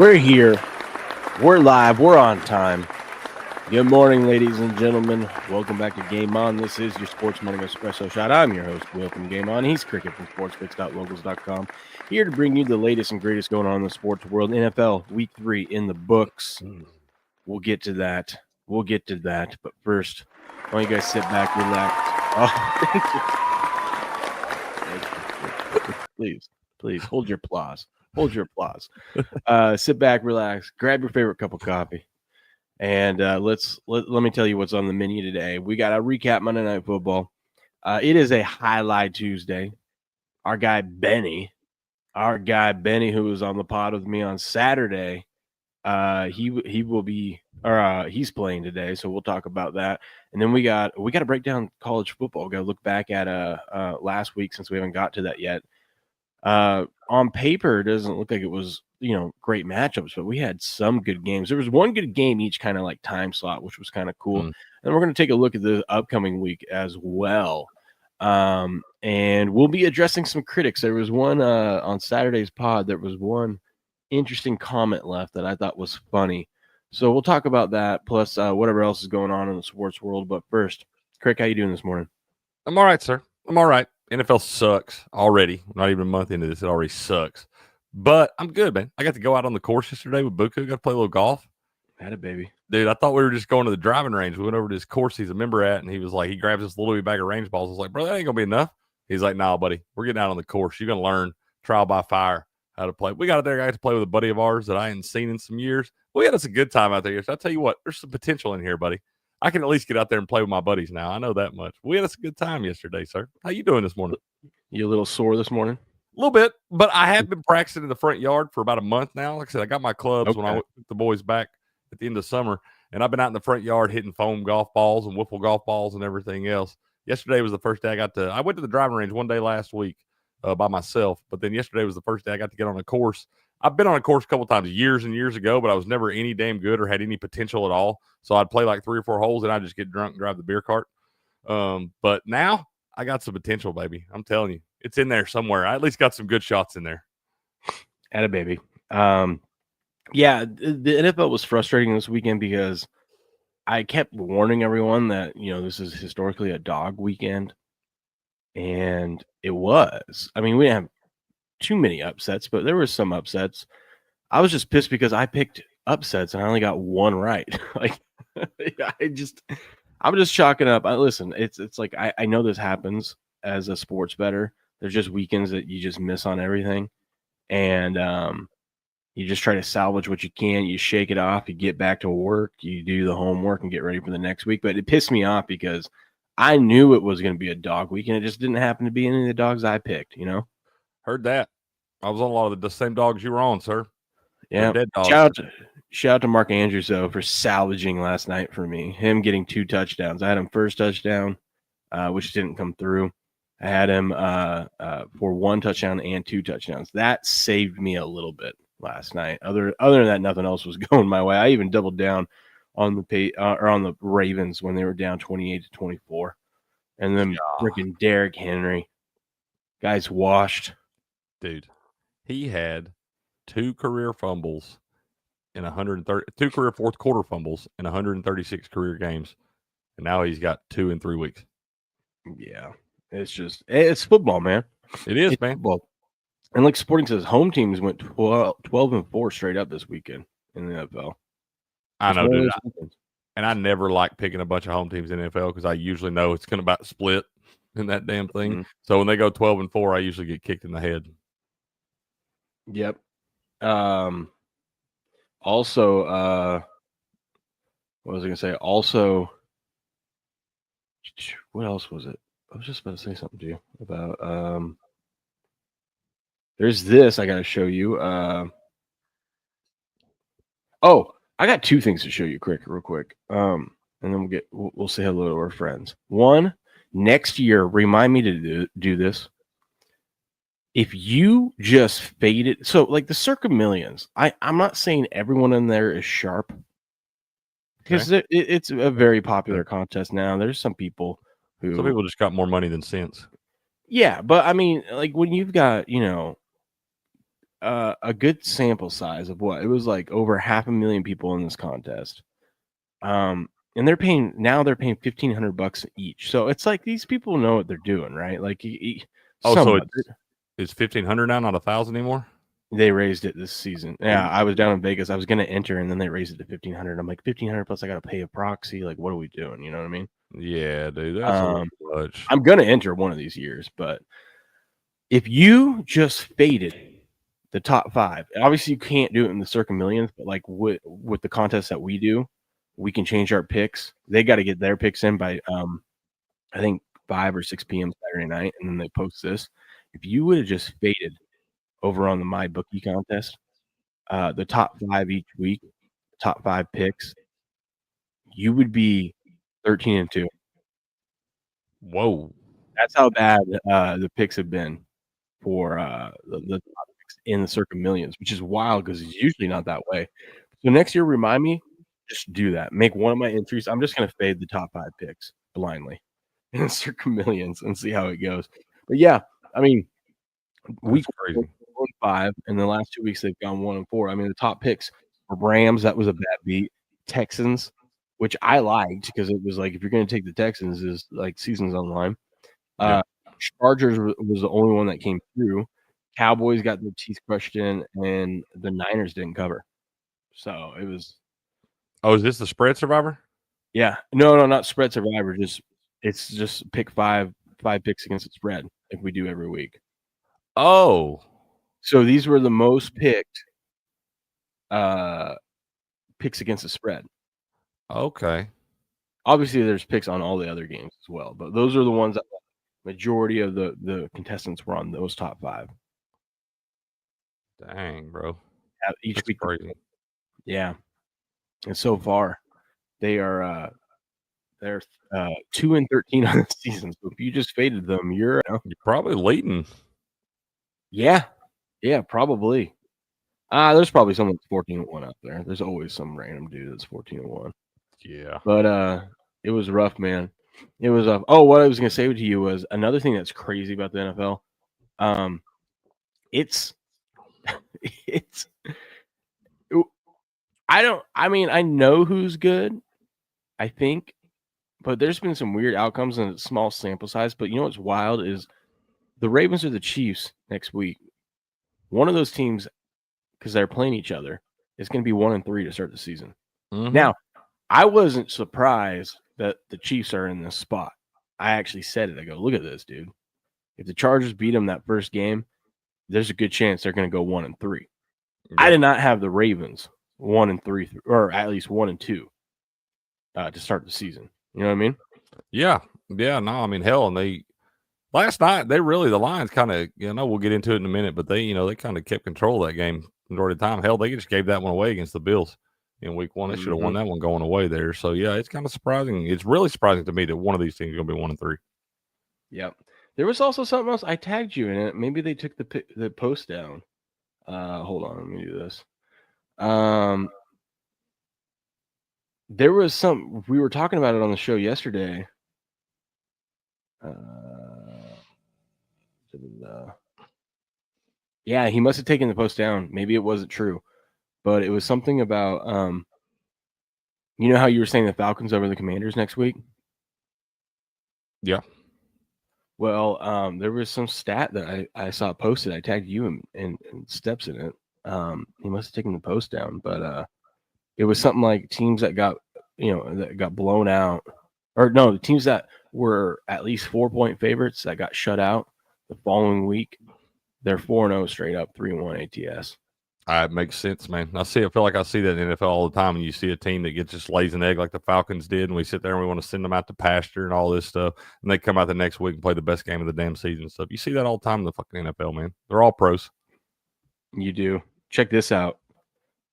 We're here. We're live. We're on time. Good morning, ladies and gentlemen. Welcome back to Game On. This is your Sports Morning Espresso Shot. I'm your host, Will from Game On. He's Cricket from sportspicks.locals.com. Here to bring you the latest and greatest going on in the sports world. NFL Week 3 in the books. We'll get to that. But first, why don't you guys sit back, relax. Oh, thank you. Please, hold your applause. Sit back, relax, grab your favorite cup of coffee, and let me tell you what's on the menu today. We got a recap Monday Night Football. It is a highlight Tuesday. Our guy Benny, who was on the pod with me on Saturday, he will be, he's playing today, so we'll talk about that. And then we got to break down college football. Got to look back at last week since we haven't got to that yet. On paper, it doesn't look like it was, great matchups, but we had some good games. There was one good game each kind of like time slot, which was kind of cool. And we're going to take a look at the upcoming week as well. And we'll be addressing some critics. There was one on Saturday's pod. There was one interesting comment left that I thought was funny. So we'll talk about that, plus whatever else is going on in the sports world. But first, Crick, how you doing this morning? I'm all right, sir. I'm all right. NFL sucks already. Not even a month into this, it already sucks. But I'm good, man. I got to go out on the course yesterday with Buku. Got to play a little golf. Had it, baby. Dude, I thought we were just going to the driving range. We went over to this course he's a member at, and he was like, he grabs this little bag of range balls. I was like, bro, that ain't going to be enough. He's like, nah, buddy, we're getting out on the course. You're going to learn trial by fire how to play. We got out there. I got to play with a buddy of ours that I hadn't seen in some years. We had us a good time out there. So I tell you what, there's some potential in here, buddy. I can at least get out there and play with my buddies now. I know that much. We had us a good time yesterday, sir. How you doing this morning? You a little sore this morning? A little bit, but I have been practicing in the front yard for about a month now. Like I said, I got my clubs when I took the boys back at the end of summer, and I've been out in the front yard hitting foam golf balls and wiffle golf balls and everything else. Yesterday was the first day I went to the driving range one day last week by myself, but then yesterday was the first day I got to get on a course. I've been on a course a couple times years and years ago, but I was never any damn good or had any potential at all. So I'd play like 3 or 4 holes and I'd just get drunk and drive the beer cart. But now I got some potential, baby. I'm telling you, it's in there somewhere. I at least got some good shots in there. Atta baby. Yeah, the NFL was frustrating this weekend because I kept warning everyone that, this is historically a dog weekend. And it was. I mean, we didn't have too many upsets, but there were some upsets. I was just pissed because I picked upsets and I only got one right. Like, I'm just chalking up. Listen, it's like I know this happens as a sports bettor. There's just weekends that you just miss on everything, and you just try to salvage what you can. You shake it off. You get back to work. You do the homework and get ready for the next week. But it pissed me off because I knew it was going to be a dog week, and it just didn't happen to be any of the dogs I picked. Heard that. I was on a lot of the same dogs you were on, sir. Yeah. Shout out to Mark Andrews, though, for salvaging last night for me. Him getting 2 touchdowns. I had him first touchdown, which didn't come through. I had him for 1 touchdown and 2 touchdowns. That saved me a little bit last night. Other than that, nothing else was going my way. I even doubled down on the Ravens when they were down 28-24, and then freaking Derrick Henry, guy's washed, dude. He had 2 career fumbles in 2 career fourth quarter fumbles in 136 career games, and now he's got 2 in 3 weeks. Yeah, it's football, man. It's man. Football. And like Sporting says, home teams went 12-4 straight up this weekend in the NFL. I know, dude. And I never like picking a bunch of home teams in the NFL because I usually know it's going to about split in that damn thing. Mm-hmm. So when they go 12-4, I usually get kicked in the head. Yep. Also, what was I going to say? Also, what else was it? I was just about to say something to you about, there's this I got to show you. I got 2 things to show you real quick. And then we'll say hello to our friends. One, next year, remind me to do this. If you just fade it, so like the Circa Millions, I'm not saying everyone in there is sharp because it's a very popular contest now. There's some people just got more money than sense. Yeah, but I mean, like when you've got, a good sample size of what it was like over 500,000 people in this contest. And they're paying $1,500 each. So it's like these people know what they're doing, right? Like, so it's 1,500 now, not 1,000 anymore. They raised it this season. Yeah, I was down in Vegas. I was gonna enter, and then they raised it to 1,500. I'm like, 1,500 plus I gotta pay a proxy. Like, what are we doing? You know what I mean? Yeah, dude, that's a little much. I'm gonna enter one of these years, but if you just faded the top 5, obviously you can't do it in the Circa Millions, but like with the contest that we do, we can change our picks. They got to get their picks in by I think 5 or 6 p.m. Saturday night, and then they post this. If you would have just faded over on the MyBookie contest, the top 5 each week, top 5 picks, you would be 13-2. Whoa, that's how bad the picks have been for the top picks in the Circa Millions, which is wild because it's usually not that way. So next year, remind me, just do that. Make one of my entries. I'm just gonna fade the top 5 picks blindly in the Circa Millions and see how it goes. But yeah, I mean, week 1-5, and the last 2 weeks they've gone 1-4. I mean, the top picks were Rams. That was a bad beat. Texans, which I liked because it was like if you're going to take the Texans, is like season's on the line. Chargers was the only one that came through. Cowboys got their teeth crushed in, and the Niners didn't cover. So it was. Oh, is this the spread survivor? Yeah, no, not spread survivor. It's just pick five picks against the spread like we do every week. Oh, so these were the most picked picks against the spread. Okay. Obviously, there's picks on all the other games as well, but those are the ones that majority of the contestants were on those top 5. Dang, bro. Each That's week, crazy. Yeah, and so far they are they're 2-13 on the season. So if you just faded them, you're probably leading. Yeah, probably. There's probably someone that's 14-1 out there. There's always some random dude that's 14-1. Yeah. But it was rough, man. It was oh, what I was gonna say to you was another thing that's crazy about the NFL. It's I know who's good, I think, but there's been some weird outcomes in a small sample size. But you know what's wild is the Ravens or the Chiefs next week. One of those teams, because they're playing each other, is going to be 1-3 to start the season. Mm-hmm. Now, I wasn't surprised that the Chiefs are in this spot. I actually said it. I go, look at this, dude. If the Chargers beat them that first game, there's a good chance they're going to go 1-3. Yep. I did not have the Ravens 1-3, or at least 1-2 to start the season. You know what I mean? Yeah. No, I mean, hell, and last night, the Lions kind of, we'll get into it in a minute, but they kind of kept control of that game majority of the time. Hell, they just gave that one away against the Bills in week 1. They should have won that one going away there. So, yeah, it's kind of surprising. It's really surprising to me that one of these teams is going to be 1-3. Yep. There was also something else. I tagged you in it. Maybe they took the post down. Hold on. Let me do this. There was we were talking about it on the show yesterday. Yeah, he must have taken the post down. Maybe it wasn't true, but it was something about you know how you were saying the Falcons over the Commanders next week? Yeah. Well, there was some stat that I saw posted. I tagged you and Steps in it. He must have taken the post down, but it was something like teams that got blown out, or no, the teams that were at least 4-point favorites that got shut out the following week, they're 4-0 straight up, 3-1 ATS. It makes sense, man. I feel like I see that in the NFL all the time. And you see a team that just lays an egg like the Falcons did, and we sit there and we want to send them out to pasture and all this stuff, and they come out the next week and play the best game of the damn season and stuff. You see that all the time in the fucking NFL, man. They're all pros. You do. Check this out.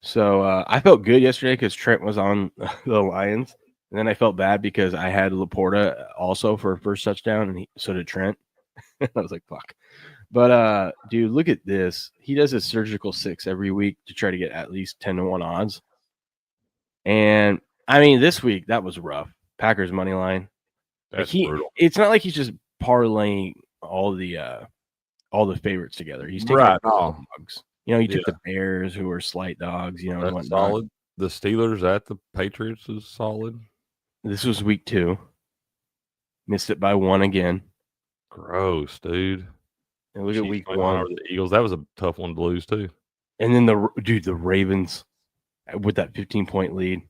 So I felt good yesterday because Trent was on the Lions, and then I felt bad because I had Laporta also for a first touchdown, and so did Trent. I was like, fuck. But dude, look at this. He does a surgical 6 every week to try to get at least 10-1 odds. And I mean, this week that was rough. Packers money line. That's brutal. It's not like he's just parlaying all the favorites together. He's taking right. bugs. You know, you took the Bears, who were slight dogs, you know, and That's whatnot. solid. The Steelers at the Patriots is solid. This was week 2. Missed it by 1 again. Gross, dude. And look at week 1 over the Eagles. That was a tough one to lose too. And then the Ravens with that 15-point lead.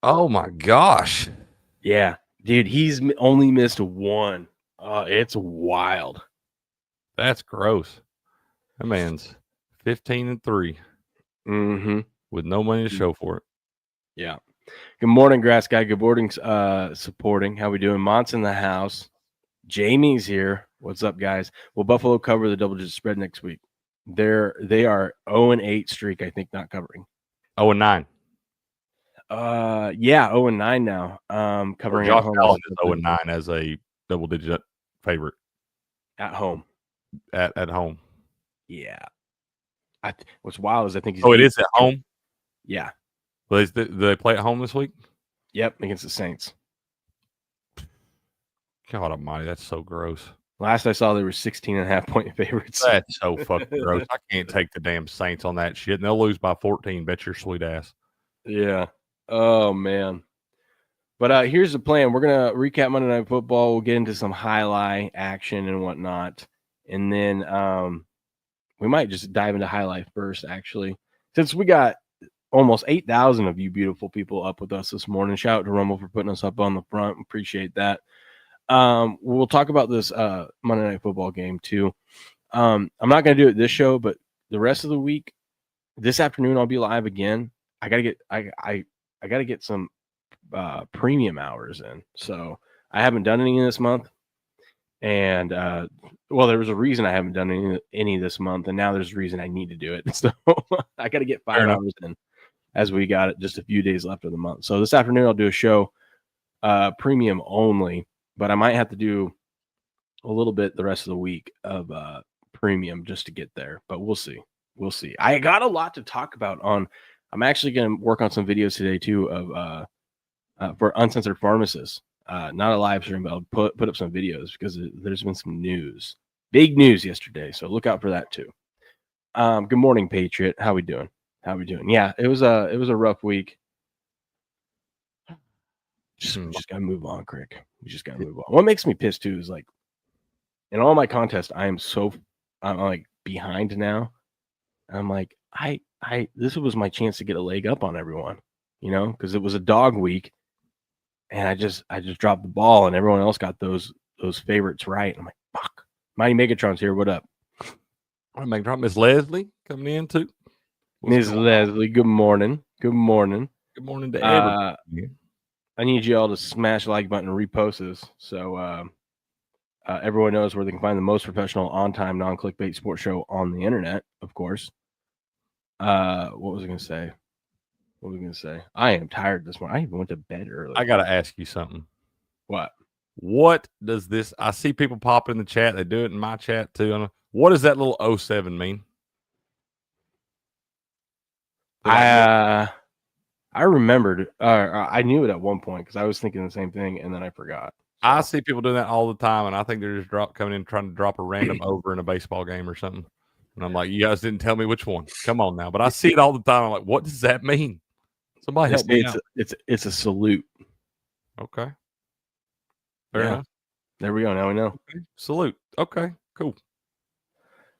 Oh my gosh. Yeah, dude, he's only missed 1. It's wild. That's gross. That man's 15-3. Mm-hmm. With no money to show for it. Yeah. Good morning, Grass Guy. Good morning, supporting. How we doing? Mont's in the house. Jamie's here. What's up, guys? Will Buffalo cover the double-digit spread next week? They are 0-8 streak, I think, not covering. 0-9. Yeah, 0-9 now. Covering Josh at home. Allen is 0-9 as a double-digit favorite at home. At home. Yeah. What's wild is I think he's. Oh, it is at home. Yeah. Well, do they play at home this week? Yep, against the Saints. God almighty, that's so gross. Last I saw, they were 16.5-point favorites. That's so fucking gross. I can't take the damn Saints on that shit, and they'll lose by 14. Bet your sweet ass. Yeah. Oh, man. But here's the plan. We're going to recap Monday Night Football. We'll get into some highlight action and whatnot. And then we might just dive into highlight first, actually. Since we got almost 8,000 of you beautiful people up with us this morning. Shout out to Rumble for putting us up on the front. Appreciate that. We'll talk about this Monday Night Football game too. I'm not going to do it this show, but the rest of the week, this afternoon, I'll be live again. I gotta get some premium hours in. So I haven't done any this month, and well, there was a reason I haven't done any this month, and now there's a reason I need to do it. So I got to get 5 hours in, as we got it just a few days left of the month. So this afternoon I'll do a show, premium only. But I might have to do a little bit the rest of the week of premium just to get there. But we'll see. We'll see. I got a lot to talk about on. I'm actually going to work on some videos today too of for uncensored pharmacists. Not a live stream, but I'll put up some videos because there's been some news, big news yesterday. So look out for that too. Good morning, Patriot. How we doing? Yeah, it was a rough week. Just gotta move on, Crick. We just gotta move on. What makes me pissed too is like in all my contests, I'm like behind now. I'm like, this was my chance to get a leg up on everyone, you know, because it was a dog week, and I just dropped the ball, and everyone else got those favorites right. I'm like, fuck. Mighty Megatron's here. What up? Megatron, Miss Leslie coming in too. Miss Leslie, good morning. Good morning. Good morning to everybody. I need you all to smash the like button and repost this so everyone knows where they can find the most professional, on-time, non-clickbait sports show on the internet, of course. What was I going to say? I am tired this morning. I even went to bed early. I got to ask you something. What does this? I see people pop in the chat. They do it in my chat too. What does that little 07 mean? I remembered. I knew it at one point because I was thinking the same thing, and then I forgot. So. I see people doing that all the time, and I think they're just coming in trying to drop a random over in a baseball game or something. And I'm like, you guys didn't tell me which one. Come on now. But I see it all the time. I'm like, what does that mean? Somebody help me out. It's a salute. Okay. Fair enough. There we go. Now we know. Okay. Salute. Okay. Cool.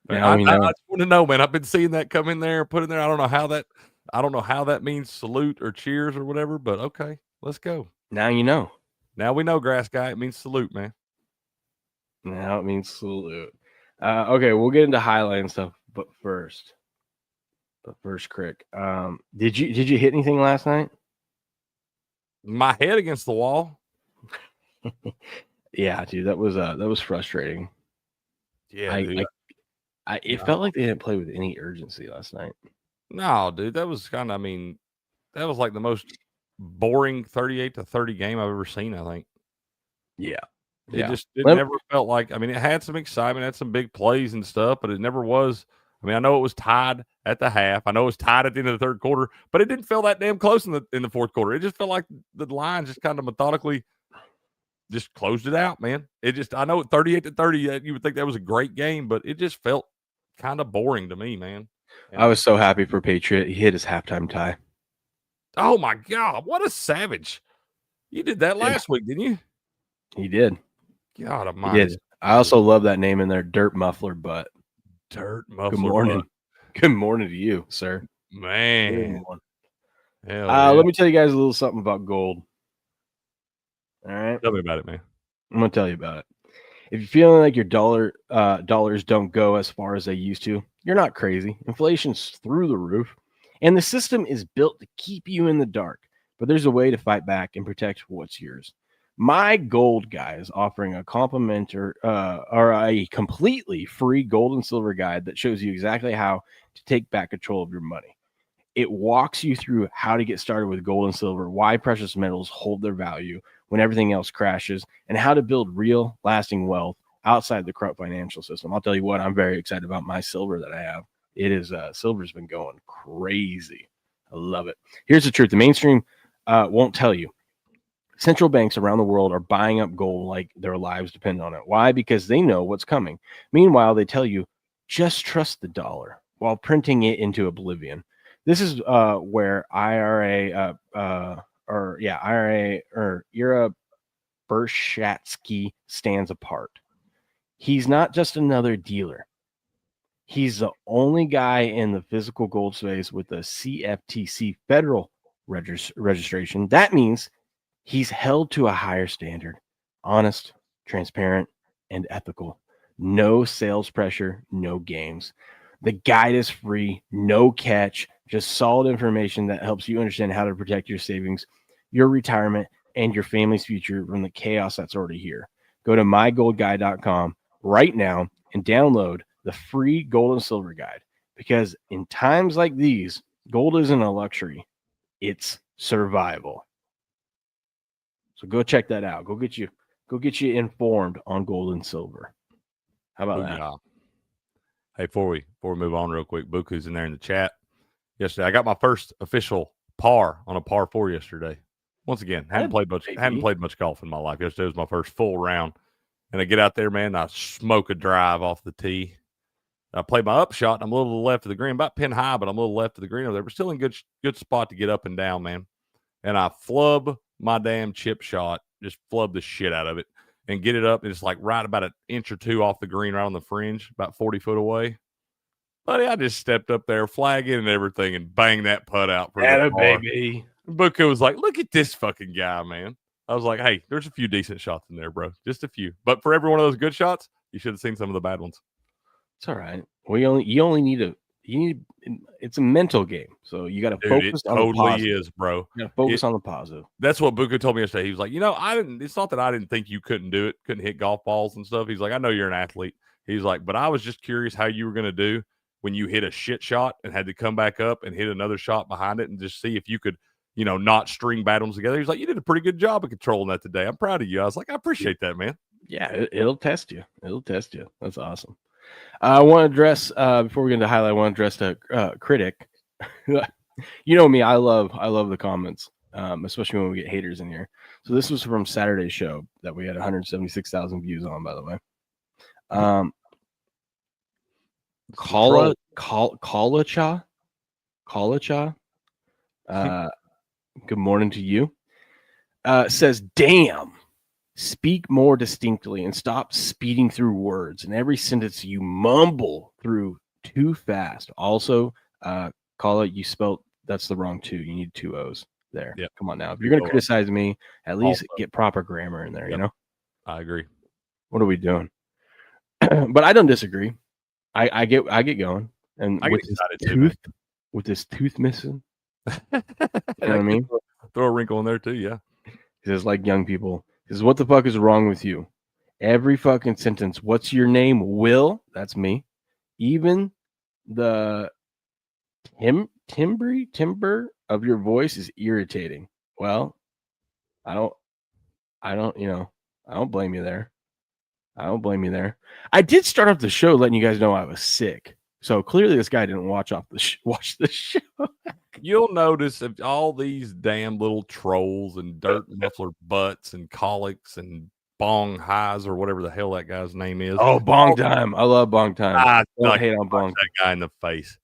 Now I just want to know, man. I've been seeing that come in there, put in there. I don't know how that means salute or cheers or whatever, but okay, let's go. Now you know. Now we know, Grass Guy. It means salute, man. Now it means salute. Okay, we'll get into highlight and stuff, but first, Crick. Did you hit anything last night? My head against the wall. Yeah, dude, that was frustrating. Yeah, it felt like they didn't play with any urgency last night. No, dude, that was that was like the most boring 38-30 game I've ever seen, I think. Yeah. It never felt like, it had some excitement, had some big plays and stuff, but it never was. I know it was tied at the half. I know it was tied at the end of the third quarter, but it didn't feel that damn close in the fourth quarter. It just felt like the line just kind of methodically just closed it out, man. I know 38-30, you would think that was a great game, but it just felt kind of boring to me, man. I was so happy for Patriot. He hit his halftime tie. Oh my God, what a savage! You did that last week, didn't you? He did. God He did. I also love that name in there, Dirt Muffler Butt. Dirt Muffler. Good morning. Butt. Good morning to you, sir. Man. Let me tell you guys a little something about gold. All right. Tell me about it, man. I'm gonna tell you about it. If you're feeling like your dollars don't go as far as they used to, you're not crazy. Inflation's through the roof, and the system is built to keep you in the dark. But there's a way to fight back and protect what's yours. My Gold Guy is offering a complimentary or a completely free gold and silver guide that shows you exactly how to take back control of your money. It walks you through how to get started with gold and silver, why precious metals hold their value when everything else crashes, and how to build real, lasting wealth outside the corrupt financial system. I'll tell you what, I'm very excited about my silver that I have. It is silver's been going crazy. I love it. Here's the truth: the mainstream won't tell you. Central banks around the world are buying up gold like their lives depend on it. Why? Because they know what's coming. Meanwhile, they tell you just trust the dollar while printing it into oblivion. This is where IRA or Ira Bershatsky stands apart. He's not just another dealer. He's the only guy in the physical gold space with a CFTC federal registration. That means he's held to a higher standard, honest, transparent, and ethical. No sales pressure, no games. The guide is free, no catch, just solid information that helps you understand how to protect your savings, your retirement, and your family's future from the chaos that's already here. Go to mygoldguide.com right now and download the free gold and silver guide, because in times like these, gold isn't a luxury, it's survival. So go check that out. Go get you informed on gold and silver. How about that? Yeah. Hey, before we move on real quick, Buku's in there in the chat. Yesterday, I got my first official par on a par 4 yesterday. Once again, hadn't played much golf in my life. Yesterday was my first full round, and I get out there, man. I smoke a drive off the tee. I play my up shot. And I'm a little to the left of the green, about pin high, but I'm a little left of the green over there. But still in good spot to get up and down, man. And I flub my damn chip shot, just flub the shit out of it, and get it up. And it's like right about an inch or two off the green, right on the fringe, about 40 foot away. Buddy, I just stepped up there, flag in and everything, and bang that putt out for the par. Baby. Buku was like, look at this fucking guy, man. I was like, hey, there's a few decent shots in there, bro. Just a few. But for every one of those good shots, you should have seen some of the bad ones. It's all right. It's a mental game. So you got to focus on the positive. It totally is, bro. You got to focus on the positive. That's what Buku told me yesterday. He was like, it's not that I didn't think you couldn't do it, couldn't hit golf balls and stuff. He's like, I know you're an athlete. He's like, but I was just curious how you were going to do when you hit a shit shot and had to come back up and hit another shot behind it and just see if you could, not string bad ones together. He's like, you did a pretty good job of controlling that today. I'm proud of you. I was like, I appreciate that, man. Yeah, it'll test you. That's awesome. I want to address before we get into highlight. I want to address the critic. You know me, I love the comments, especially when we get haters in here. So this was from Saturday's show that we had 176,000 views on, by the way. Kalacha. Good morning to you. Says, damn. Speak more distinctly and stop speeding through words. And every sentence you mumble through too fast. Also, call it, you spelled, that's the wrong two. You need 2 O's there. Yep. Come on now. If you're going to criticize me, at least get proper grammar in there, Yep. I agree. What are we doing? But I don't disagree. I get going. And with this tooth missing. You know what I mean? Throw a wrinkle in there too, yeah. He says, like young people. He says, what the fuck is wrong with you? Every fucking sentence. What's your name? Will? That's me. Even the timbre of your voice is irritating. Well, I don't blame you there. I did start off the show letting you guys know I was sick. So clearly this guy didn't watch the show. You'll notice if all these damn little trolls and dirt muffler butts and colics and Bong Highs or whatever the hell that guy's name is. Oh, Bong Time. I love Bong Time. I don't hate on Bong. That guy in the face.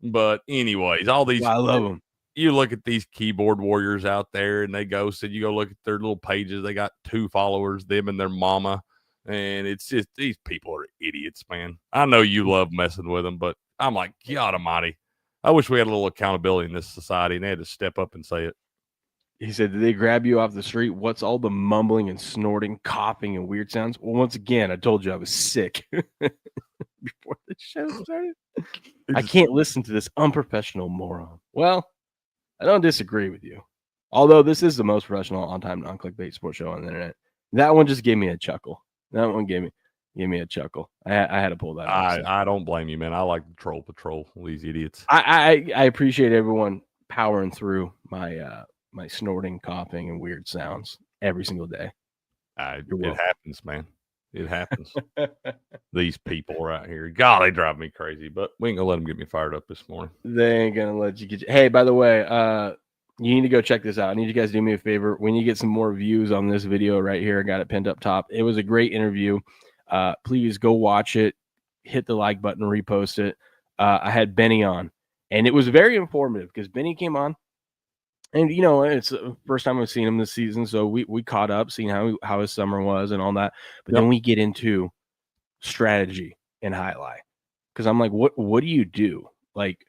But anyways, all these, I love them. You look at these keyboard warriors out there, and you go look at their little pages. They got 2 followers, them and their mama. And it's just, these people are idiots, man. I know you love messing with them, but I'm like, God almighty. I wish we had a little accountability in this society, and they had to step up and say it. He said, did they grab you off the street? What's all the mumbling and snorting, coughing, and weird sounds? Well, once again, I told you I was sick before the show started. I can't listen to this unprofessional moron. Well, I don't disagree with you. Although this is the most professional on-time non-clickbait sports show on the internet. That one just gave me a chuckle. That one gave me a chuckle. I had to pull that off. I don't blame you, man. I like the troll patrol, these idiots. I appreciate everyone powering through my my snorting, coughing, and weird sounds every single day. It happens, man. It happens. These people right here. God, they drive me crazy, but we ain't gonna let them get me fired up this morning. They ain't gonna let you get you. Hey, by the way, you need to go check this out. I need you guys to do me a favor. We need to get some more views on this video right here. I got it pinned up top. It was a great interview. Please go watch it. Hit the like button, repost it. I had Benny on, and it was very informative because Benny came on. And, you know, it's the first time I've seen him this season, so we caught up, seeing how his summer was and all that. But then we get into strategy and highlight, because I'm like, what do you do? Like,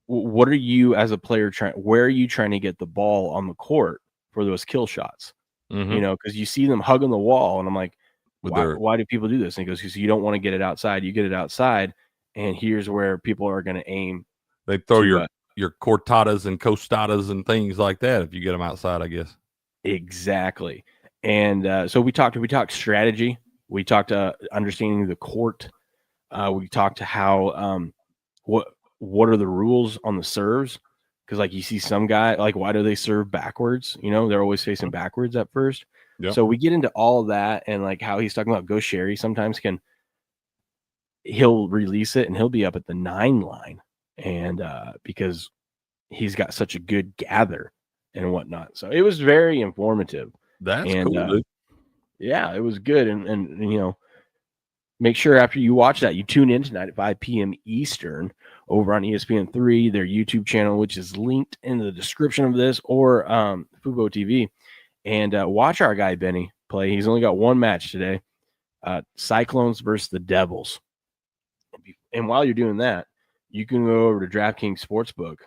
what are you as a player where are you trying to get the ball on the court for those kill shots? Mm-hmm. You know, because you see them hugging the wall, and I'm like, why do people do this? And he goes, because you don't want to get it outside. You get it outside, and here's where people are going to aim. They throw your cortadas and costadas and things like that if you get them outside, I guess. Exactly. And so we talked strategy. We talked understanding the court. We talked to how what are the rules on the serves, because like you see some guy, like, why do they serve backwards? You know, they're always facing backwards at first. Yep. So we get into all of that, and like how he's talking about Go Sherry sometimes he'll release it and he'll be up at the 9 line. And because he's got such a good gather and whatnot. So it was very informative. That's cool, dude. Yeah, it was good. And you know, make sure after you watch that, you tune in tonight at 5 p.m. Eastern over on ESPN 3, their YouTube channel, which is linked in the description of this, or FUBO TV. And watch our guy Benny play. He's only got one match today. Cyclones versus the Devils. And while you're doing that, you can go over to DraftKings Sportsbook.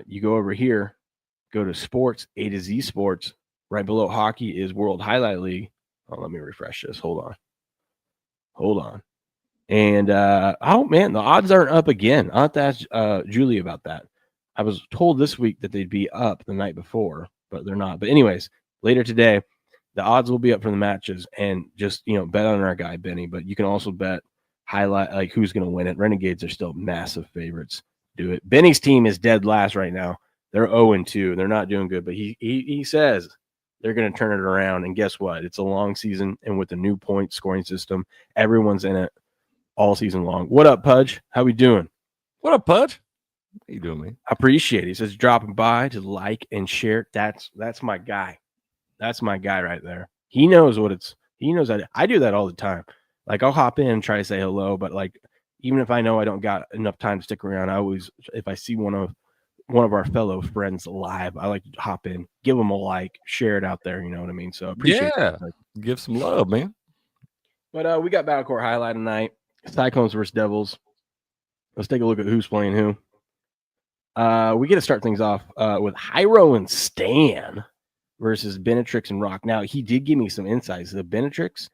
You go over here, go to sports, A to Z Sports. Right below hockey is World Highlight League. Oh, let me refresh this. Hold on. And, oh, man, the odds aren't up again. I'll have to ask Julie about that. I was told this week that they'd be up the night before, but they're not. But anyways, later today, the odds will be up for the matches, and just, you know, bet on our guy, Benny. But you can also bet highlight, like, who's going to win it. Renegades are still massive favorites. Do it. Benny's team is dead last right now. They're 0-2. They're not doing good, but he says they're going to turn it around. And guess what? It's a long season, and with the new point scoring system, everyone's in it all season long. What up, Pudge? How we doing? What up, Pudge? How you doing, man? I appreciate it. He says dropping by to like and share. That's my guy. That's my guy right there. He knows he knows I do that all the time. Like, I'll hop in and try to say hello, but like, even if I know I don't got enough time to stick around, I always, if I see one of our fellow friends live, I like to hop in, give them a like, share it out there. You know what I mean? So appreciate it. Give some love, man. But we got Battle Court highlight tonight. Cyclones versus Devils. Let's take a look at who's playing who. We get to start things off with Hyro and Stan versus Benetrix and Rock. Now, he did give me some insights. The Benetrix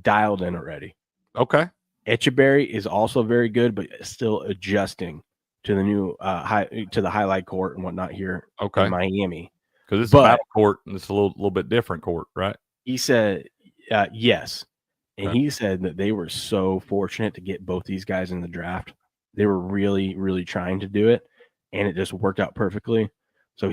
dialed in already. Okay. Echeberry is also very good, but still adjusting to the new to the highlight court and whatnot here in Miami. Because it's a battle court and it's a little bit different court, right? He said yes. And he said that they were so fortunate to get both these guys in the draft. They were really, really trying to do it, and it just worked out perfectly. So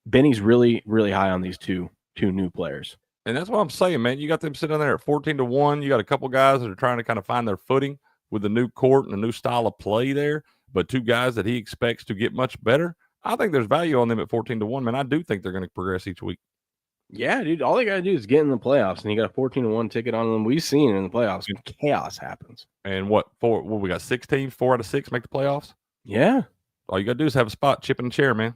Benny's really, really high on these two new players. And that's what I'm saying, man. You got them sitting there at 14-1. You got a couple guys that are trying to kind of find their footing with the new court and the new style of play there, but 2 guys that he expects to get much better. I think there's value on them at 14-1, man. I do think they're going to progress each week. Yeah, dude. All they got to do is get in the playoffs, and you got a 14-1 ticket on them. We've seen in the playoffs when chaos happens. And what we got 6 teams, 4 out of 6 make the playoffs. Yeah. All you got to do is have a spot, chip in the chair, man.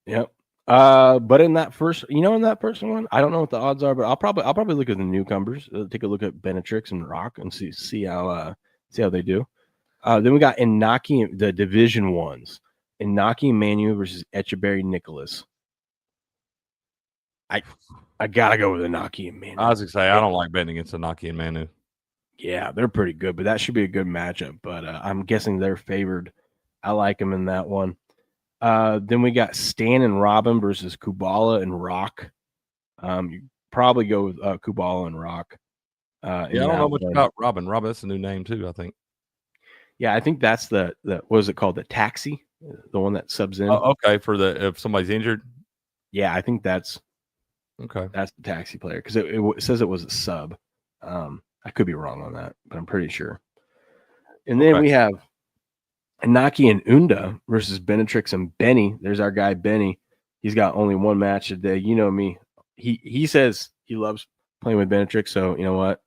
Yep. But in that first one, I don't know what the odds are, but I'll probably look at the newcomers, take a look at Benetrix and Rock, and see how they do. Then we got Inaki, the Division Ones, Inaki Manu versus Echeberry Nicholas. I gotta go with Inaki and Manu. I was gonna say I don't like betting against Inaki and Manu. Yeah, they're pretty good, but that should be a good matchup. But I'm guessing they're favored. I like them in that one. Then we got Stan and Robin versus Kubala and Rock. You probably go with Kubala and Rock. I don't know much about Robin. Robin, that's a new name too, I think. Yeah, I think that's the what is it called? The taxi, the one that subs in. Oh, okay, for if somebody's injured. Yeah, I think that's okay. That's the taxi player because it says it was a sub. I could be wrong on that, but I'm pretty sure. And then we have Inaki and Unda versus Benetrix and Benny. There's our guy Benny. He's got only one match a day. You know me. He says he loves playing with Benetrix. So you know what?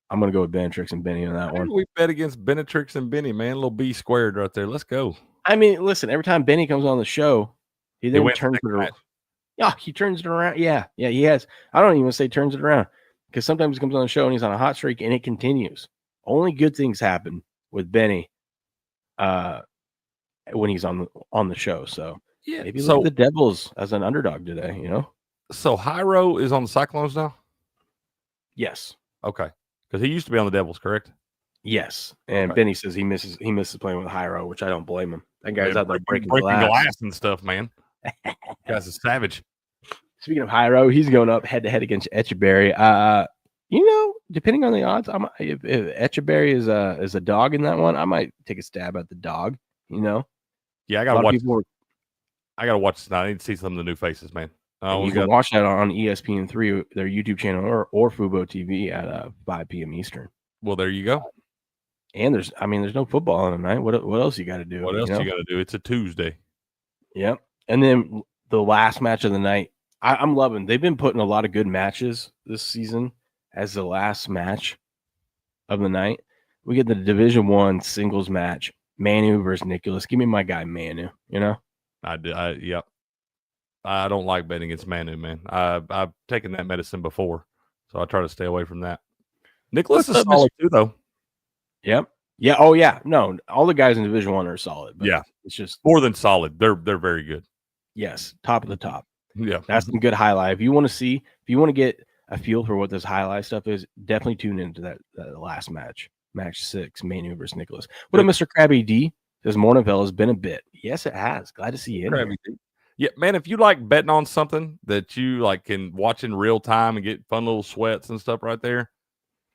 I'm gonna go with Benetrix and Benny on that one. We bet against Benetrix and Benny, man. A little B squared right there. Let's go. I mean, listen. Every time Benny comes on the show, he then turns it around. Yeah, he turns it around. Yeah, he has. I don't even say turns it around because sometimes he comes on the show and he's on a hot streak and it continues. Only good things happen with Benny when he's on the show. So yeah, maybe look at the Devils as an underdog today. You know. So Hyro is on the Cyclones now. Yes. Okay, because he used to be on the Devils, correct? Yes. And Benny says he misses playing with Hyro, which I don't blame him. That guy's out there breaking glass and stuff, man. Guy's a savage. Speaking of Hyro, he's going up head-to-head against Echeberry. Depending on the odds, if Echeberry is a dog in that one, I might take a stab at the dog. You know. Yeah, I gotta watch tonight. I need to see some of the new faces, man. You can watch that on ESPN3, their YouTube channel, or FUBO TV at 5 p.m. Eastern. Well, there you go. And there's no football on tonight. What else you got to do? What else you got to do? It's a Tuesday. Yep. And then the last match of the night, I'm loving. They've been putting a lot of good matches this season as the last match of the night. We get the Division 1 singles match, Manu versus Nicholas. Give me my guy Manu. You know. Yep. I don't like betting against Manu, man. I've taken that medicine before, so I try to stay away from that. Nicholas is solid too, though. Yep. Yeah. Oh, yeah. No, all the guys in Division 1 are solid. But yeah, it's just more than solid. They're very good. Yes, top of the top. Yeah, that's some good highlight. If you want to get a feel for what this highlight stuff is, definitely tune into that last match 6, Manu versus Nicholas. What up, Mr. Krabby D? Says Morningville has been a bit. Yes, it has. Glad to see you in Krabby D. Yeah, man, if you like betting on something that you like can watch in real time and get fun little sweats and stuff right there,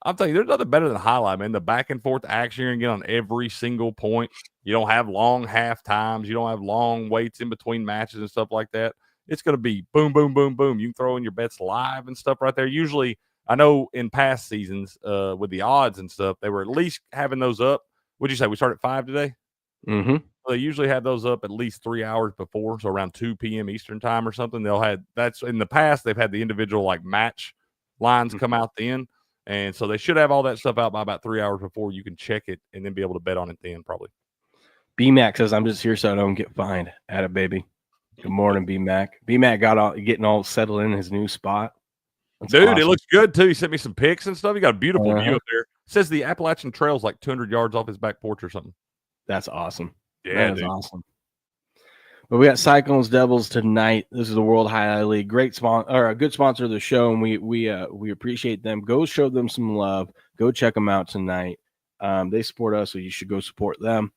I'm telling you, there's nothing better than highlight, man. The back and forth action you're going to get on every single point. You don't have long half times. You don't have long waits in between matches and stuff like that. It's going to be boom, boom, boom, boom. You can throw in your bets live and stuff right there. Usually, I know in past seasons with the odds and stuff, they were at least having those up. What'd you say? We start at 5 today? Mm-hmm. They usually have those up at least 3 hours before, so around 2 p.m. Eastern time or something. That's in the past. They've had the individual like match lines come out then, and so they should have all that stuff out by about 3 hours before you can check it and then be able to bet on it then probably. B-Mac says, "I'm just here so I don't get fined." Atta baby. Good morning, B-Mac. B-Mac getting all settled in his new spot. That's Dude, awesome. It looks good too. He sent me some pics and stuff. He got a beautiful view up there. It says the Appalachian Trail's like 200 yards off his back porch or something. That's awesome. Yeah, that's awesome. But we got Cyclones Devils tonight. This is the World Highlight League. Great sponsor, or a good sponsor of the show, and we appreciate them. Go show them some love. Go check them out tonight. They support us, so you should go support them.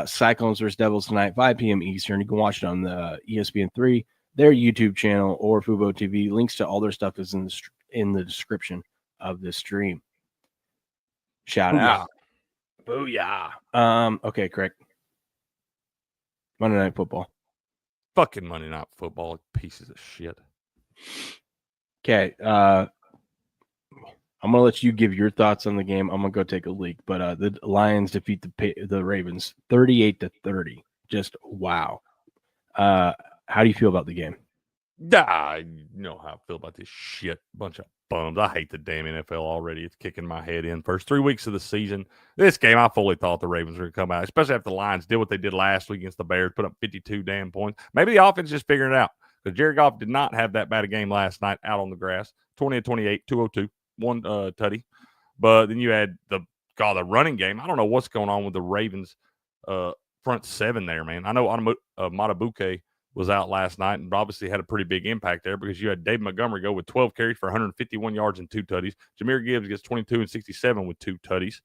Cyclones versus Devils tonight, 5 p.m. Eastern. You can watch it on the ESPN3, their YouTube channel, or FUBO TV. Links to all their stuff is in the description of this stream. Shout out. Booyah. Okay, correct. Monday Night Football. Fucking Monday Night Football, pieces of shit. Okay, I'm gonna let you give your thoughts on the game. I'm gonna go take a leak, but the Lions defeat the Ravens 38-30. Just wow. How do you feel about the game? You know how I feel about this shit. Bunch of bums. I hate the damn NFL already. It's kicking my head in. First 3 weeks of the season. This game, I fully thought the Ravens were going to come out, especially after the Lions did what they did last week against the Bears, put up 52 damn points. Maybe the offense just figuring it out because Jared Goff did not have that bad a game last night out on the grass. 20-28, 202, one tutty. But then you had the running game. I don't know what's going on with the Ravens front seven there, man. I know Matabuke was out last night and obviously had a pretty big impact there because you had Dave Montgomery go with 12 carries for 151 yards and 2 tutties. Jahmyr Gibbs gets 22 and 67 with 2 tutties.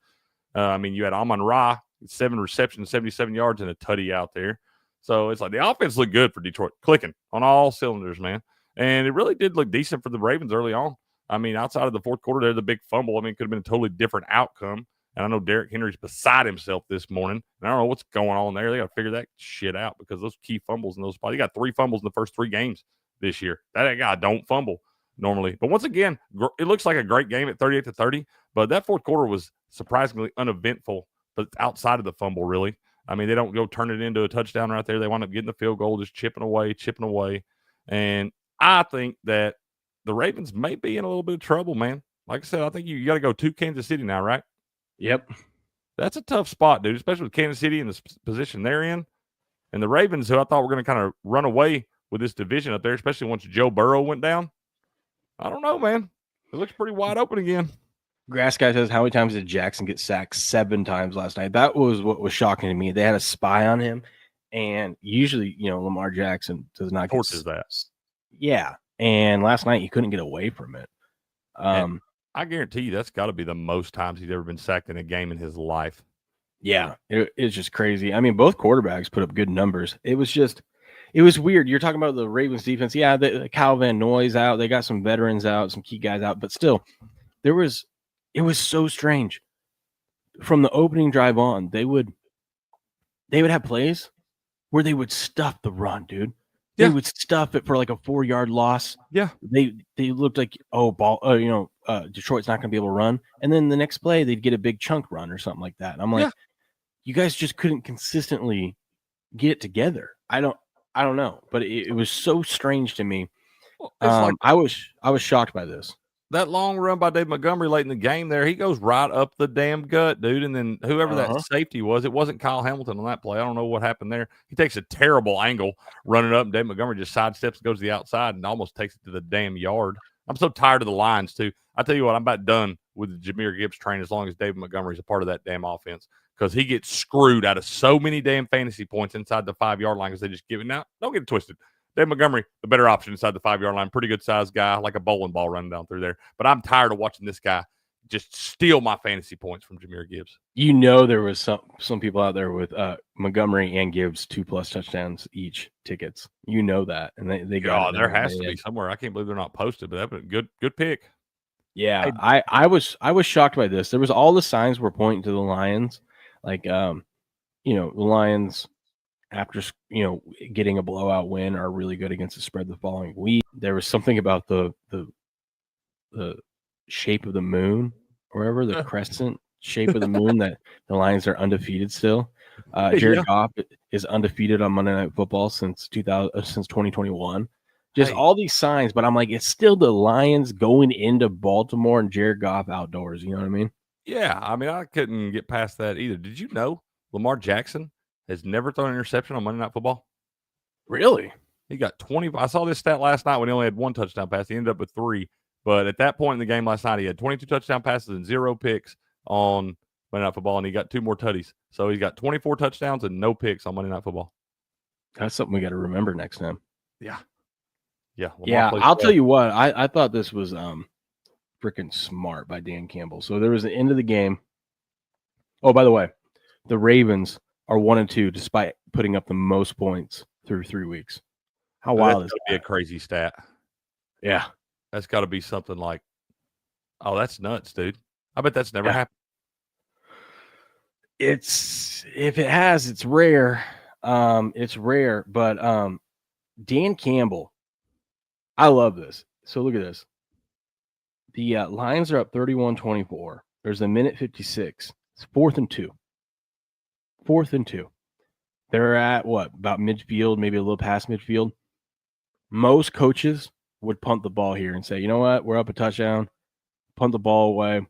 You had Amon-Ra, 7 receptions, 77 yards and a tutty out there. So it's like the offense looked good for Detroit, clicking on all cylinders, man. And it really did look decent for the Ravens early on. Outside of the fourth quarter, there's a big fumble. It could have been a totally different outcome. And I know Derrick Henry's beside himself this morning. And I don't know what's going on there. They got to figure that shit out because those key fumbles in those spots. He got 3 fumbles in the first 3 games this year. That guy don't fumble normally. But once again, it looks like a great game at 38-30. But that fourth quarter was surprisingly uneventful, but outside of the fumble, really. They don't go turn it into a touchdown right there. They wind up getting the field goal, just chipping away. And I think that the Ravens may be in a little bit of trouble, man. Like I said, I think you got to go to Kansas City now, right? Yep. That's a tough spot, dude, especially with Kansas City in the position they're in. And the Ravens, who I thought were going to kind of run away with this division up there, especially once Joe Burrow went down. I don't know, man. It looks pretty wide open again. Grass Guy says, how many times did Jackson get sacked? 7 times last night. That was what was shocking to me. They had a spy on him. And usually, Lamar Jackson does not get that. Yeah. And last night, he couldn't get away from it. I guarantee you that's got to be the most times he's ever been sacked in a game in his life. Yeah, it's just crazy. Both quarterbacks put up good numbers. It was weird. You're talking about the Ravens defense. Yeah, Kyle Van Noy's out. They got some veterans out, some key guys out. But still, it was so strange. From the opening drive on, they would have plays where they would stuff the run, dude. They would stuff it for like a 4-yard loss. Yeah. They looked like, Detroit's not going to be able to run. And then the next play, they'd get a big chunk run or something like that. And I'm like, you guys just couldn't consistently get it together. I don't know. But it was so strange to me. Well, I was shocked by this. That long run by Dave Montgomery late in the game there, he goes right up the damn gut, dude. And then whoever that safety was, it wasn't Kyle Hamilton on that play. I don't know what happened there. He takes a terrible angle running up, and Dave Montgomery just sidesteps and goes to the outside and almost takes it to the damn yard. I'm so tired of the Lions, too. I tell you what, I'm about done with the Jahmyr Gibbs train as long as David Montgomery's a part of that damn offense because he gets screwed out of so many damn fantasy points inside the 5-yard line because they just give it. Now, don't get it twisted. Dave Montgomery, the better option inside the 5-yard line. Pretty good sized guy, like a bowling ball running down through there. But I'm tired of watching this guy just steal my fantasy points from Jahmyr Gibbs. There was some people out there with Montgomery and Gibbs 2+ touchdowns each tickets. That, and they got. There has to be somewhere. I can't believe they're not posted, but that's a good pick. Yeah, I was shocked by this. There was all the signs were pointing to the Lions, like the Lions. After getting a blowout win are really good against the spread the following week. There was something about the shape of the moon, or whatever, the crescent shape of the moon that the Lions are undefeated still. Jared Goff is undefeated on Monday Night Football since 2021. Just all these signs, but I'm like, it's still the Lions going into Baltimore and Jared Goff outdoors. You know what I mean? Yeah, I couldn't get past that either. Did you know Lamar Jackson has never thrown an interception on Monday Night Football? Really? He got 20. I saw this stat last night when he only had 1 touchdown pass. He ended up with 3. But at that point in the game last night, he had 22 touchdown passes and 0 picks on Monday Night Football, and he got 2 more tutties. So he's got 24 touchdowns and no picks on Monday Night Football. That's something we got to remember next time. Yeah. I'll tell you what. I thought this was freaking smart by Dan Campbell. So there was the end of the game. Oh, by the way, the Ravens are 1-2 despite putting up the most points through 3 weeks. How wild is that? Be a crazy stat. Yeah. That's got to be something like, oh, that's nuts, dude. I bet that's never happened. If it has, it's rare. It's rare, but Dan Campbell, I love this. So look at this. The Lions are up 31-24. There's a minute 56. It's 4th and 2. 4th and 2. They're at what? About midfield, maybe a little past midfield. Most coaches would punt the ball here and say, you know what, we're up a touchdown, punt the ball away.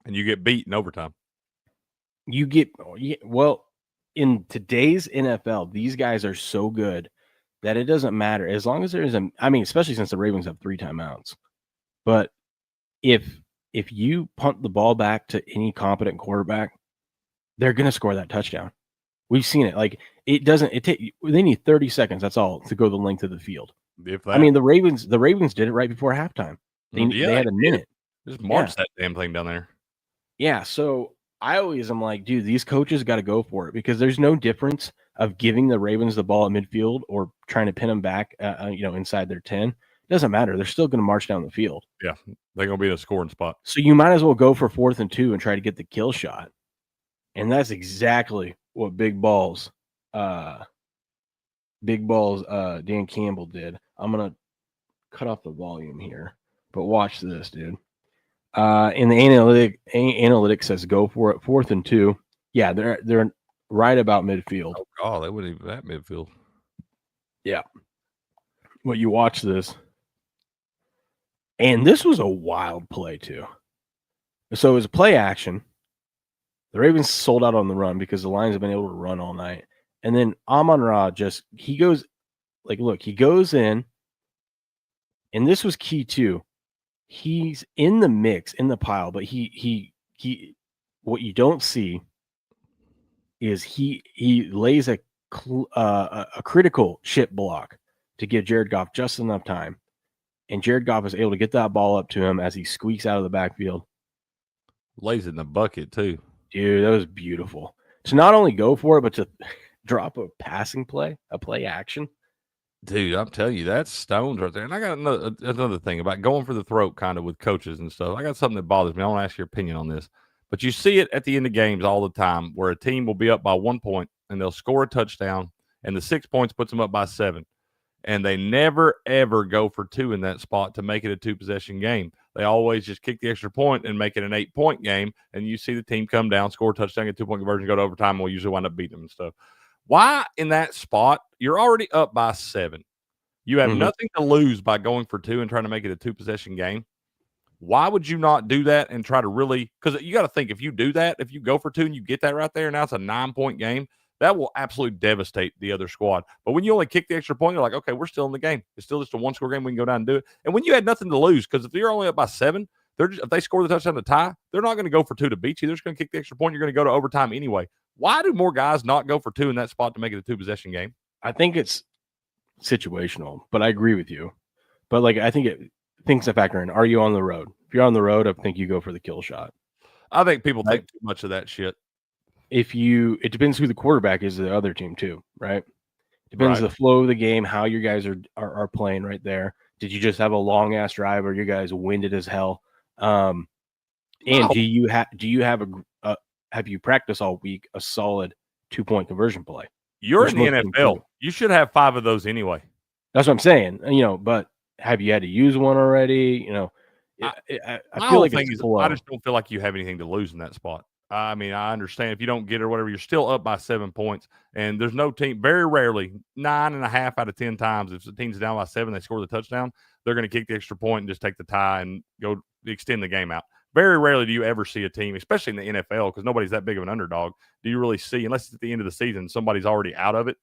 And you get beat in overtime. Well, in today's NFL, these guys are so good that it doesn't matter. As long as there is especially since the Ravens have 3 timeouts. But if you punt the ball back to any competent quarterback, they're going to score that touchdown. We've seen it. Like, they need 30 seconds, that's all, to go the length of the field. The Ravens did it right before halftime. They had a minute. Just march that damn thing down there. Yeah, so I always am like, dude, these coaches got to go for it, because there's no difference of giving the Ravens the ball at midfield or trying to pin them back, inside their 10. It doesn't matter. They're still going to march down the field. Yeah, they're going to be in a scoring spot. So you might as well go for 4th and 2 and try to get the kill shot. And that's exactly what Big Balls Dan Campbell did. I'm going to cut off the volume here, but watch this, dude. And the analytics says go for it. 4th and 2. Yeah, they're right about midfield. Oh God, they wouldn't even at midfield. Yeah. Well, you watch this, and this was a wild play too. So it was a play action. The Ravens sold out on the run because the Lions have been able to run all night. And then Amon-Ra he goes in, and this was key too. He's in the mix, in the pile, but he what you don't see is he lays a critical chip block to give Jared Goff just enough time. And Jared Goff is able to get that ball up to him as he squeaks out of the backfield. Lays it in the bucket too. Dude, that was beautiful. To not only go for it, but to drop a passing play, a play action. Dude, I'm telling you, that's stones right there. And I got another thing about going for the throat kind of with coaches and stuff. I got something that bothers me. I want to ask your opinion on this. But you see it at the end of games all the time where a team will be up by 1 point and they'll score a touchdown, and the 6 points puts them up by 7. And they never, ever go for 2 in that spot to make it a 2-possession game. They always just kick the extra point and make it an 8-point game. And you see the team come down, score a touchdown, get 2-point conversion, go to overtime, and we'll usually wind up beating them and stuff. Why in that spot? You're already up by 7. You have nothing to lose by going for 2 and trying to make it a 2-possession game. Why would you not do that and try to really – because you got to think, if you do that, if you go for 2 and you get that right there, now it's a 9-point game, that will absolutely devastate the other squad. But when you only kick the extra point, you're like, okay, we're still in the game. It's still just a 1-score game. We can go down and do it. And when you had nothing to lose, because if you're only up by 7, if they score the touchdown to tie, they're not going to go for 2 to beat you. They're just going to kick the extra point. You're going to go to overtime anyway. Why do more guys not go for 2 in that spot to make it a 2-possession game? I think it's situational, but I agree with you. But I think things that factor in. Are you on the road? If you're on the road, I think you go for the kill shot. I think people think too much of that shit. It depends who the quarterback is of the other team too, right? Depends the flow of the game, how you guys are playing right there. Did you just have a long ass drive, or you guys winded as hell? And do you have you practiced all week a solid 2-point conversion play? You're in the NFL. You should have 5 of those anyway. That's what I'm saying. But have you had to use one already? I feel like it's flow. I just don't feel like you have anything to lose in that spot. I mean, I understand if you don't get it or whatever, you're still up by 7 points. And there's no team, very rarely, 9.5 out of 10 times, if the team's down by 7, they score the touchdown, they're going to kick the extra point and just take the tie and go extend the game out. Very rarely do you ever see a team, especially in the NFL, because nobody's that big of an underdog, do you really see, unless it's at the end of the season, somebody's already out of it,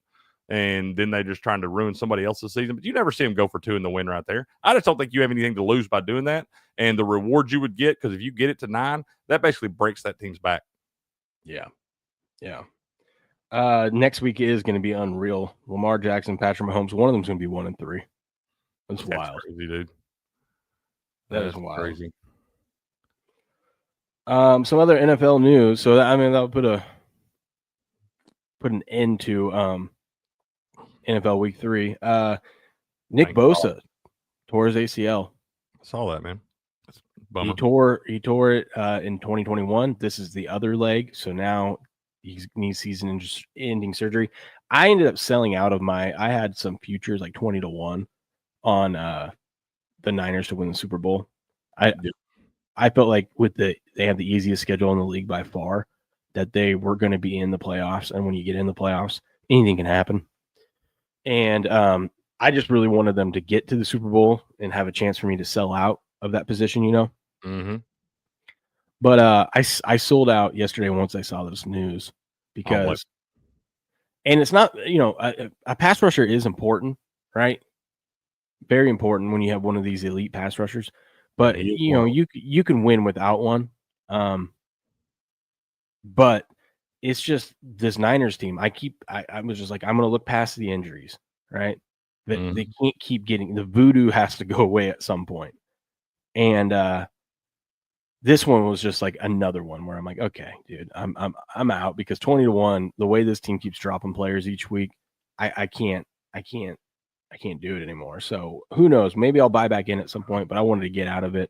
and then they're just trying to ruin somebody else's season. But you never see them go for 2 in the win right there. I just don't think you have anything to lose by doing that. And the reward you would get, because if you get it to 9, that basically breaks that team's back. Yeah. Next week is going to be unreal. Lamar Jackson, Patrick Mahomes, one of them's going to be 1-3. That's wild. Crazy, dude. That is wild. Crazy. Some other NFL news. So that'll put an end to NFL Week 3. Nick Bosa tore his ACL. I saw that, man. That's a bummer. He tore it in 2021. This is the other leg, so now he needs season-ending surgery. I ended up selling out of I had some futures like 20-1 on the Niners to win the Super Bowl. I felt like they have the easiest schedule in the league by far, that they were going to be in the playoffs. And when you get in the playoffs, anything can happen. And I just really wanted them to get to the Super Bowl and have a chance for me to sell out of that position, Mm-hmm. But I sold out yesterday once I saw this news because, and it's not, a pass rusher is important, right? Very important when you have one of these elite pass rushers. But you can win without one. But it's just this Niners team. I was just like, I'm going to look past the injuries, right? That they can't keep getting, the voodoo has to go away at some point. And this one was just like another one where I'm like, okay, dude, I'm out because 20-1, the way this team keeps dropping players each week, I can't do it anymore. So who knows? Maybe I'll buy back in at some point, but I wanted to get out of it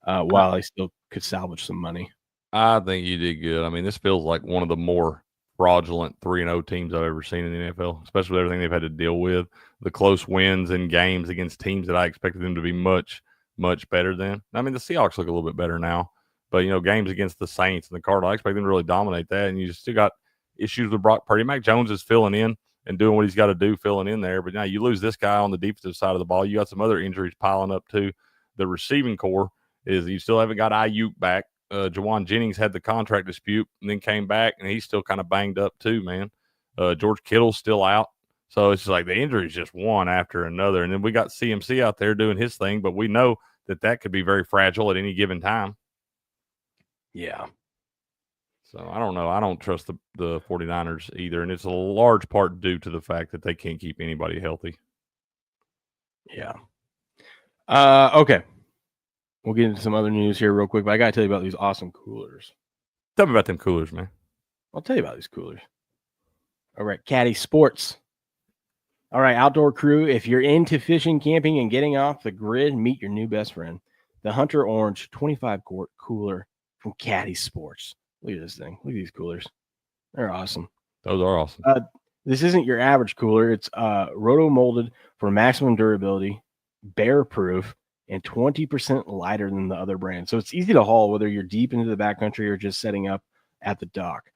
while I still could salvage some money. I think you did good. I mean, this feels like one of the more fraudulent 3-0 teams I've ever seen in the NFL, especially with everything they've had to deal with, the close wins in games against teams that I expected them to be much, much better than. I mean, the Seahawks look a little bit better now, but, games against the Saints and the Cardinals, I expect them to really dominate that, and you still got issues with Brock Purdy. Mac Jones is filling in and doing what he's got to do, filling in there, but now you lose this guy on the defensive side of the ball. You got some other injuries piling up too. The receiving core is you still haven't got Ayuk back. Jawan Jennings had the contract dispute and then came back, and he's still kind of banged up too, man. George Kittle's still out. So it's just like the injuries just one after another. And then we got CMC out there doing his thing, but we know that could be very fragile at any given time. Yeah. So I don't know. I don't trust the 49ers either, and it's a large part due to the fact that they can't keep anybody healthy. Yeah. Okay. We'll get into some other news here real quick, but I got to tell you about these awesome coolers. Tell me about them coolers, man. I'll tell you about these coolers. All right, Caddy Sports. All right, outdoor crew, if you're into fishing, camping, and getting off the grid, meet your new best friend, the Hunter Orange 25-quart cooler from Caddy Sports. Look at this thing. Look at these coolers. They're awesome. Those are awesome. This isn't your average cooler. It's roto-molded for maximum durability, bear-proof, and 20% lighter than the other brand. So it's easy to haul whether you're deep into the backcountry or just setting up at the dock.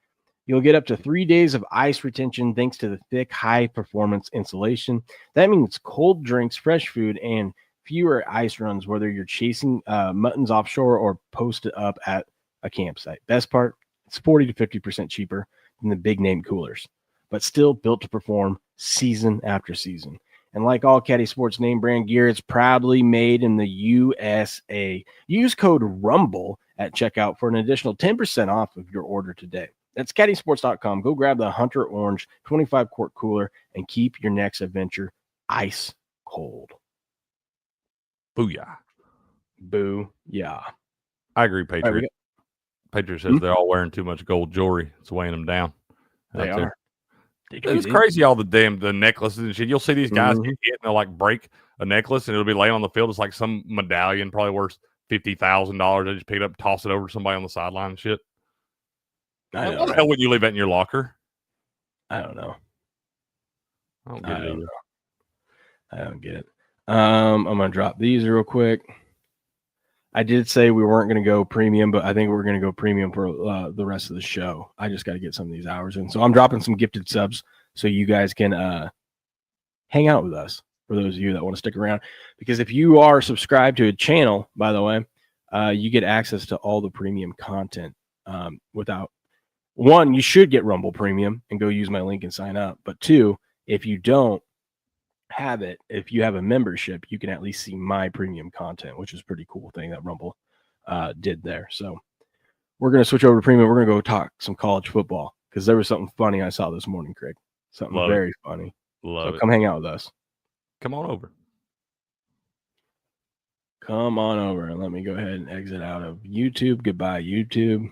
You'll get up to 3 days of ice retention thanks to the thick, high-performance insulation. That means cold drinks, fresh food, and fewer ice runs, whether you're chasing muttons offshore or posted up at a campsite. Best part, it's 40 to 50% cheaper than the big-name coolers, but still built to perform season after season. And like all Caddy Sports name brand gear, it's proudly made in the USA. Use code RUMBLE at checkout for an additional 10% off of your order today. That's caddysports.com. Go grab the Hunter Orange 25-quart cooler and keep your next adventure ice cold. Booyah. Boo-yah. I agree, Patriot. Right, Patriot says they're all wearing too much gold jewelry. It's weighing them down. They are. It's crazy, all the necklaces and shit. You'll see these guys get hit and they'll like break a necklace and it'll be laying on the field. It's like some medallion, probably worth $50,000. They just pick it up, toss it over to somebody on the sideline and shit. I know. What the hell would you leave that in your locker? I don't know. I don't get it either. I don't get it. I'm gonna drop these real quick. I did say we weren't going to go premium, but I think we're going to go premium for the rest of the show. I just got to get some of these hours in. So I'm dropping some gifted subs so you guys can hang out with us, for those of you that want to stick around. Because if you are subscribed to a channel, by the way, you get access to all the premium content without – one, you should get Rumble Premium and go use my link and sign up. But two, if you don't have it, if you have a membership, you can at least see my premium content, which is a pretty cool thing that Rumble did there. So we're going to switch over to premium. We're going to go talk some college football because there was something funny I saw this morning, Craig. Something very funny. Love it. Come hang out with us. Come on over. Come on over. And let me go ahead and exit out of YouTube. Goodbye, YouTube.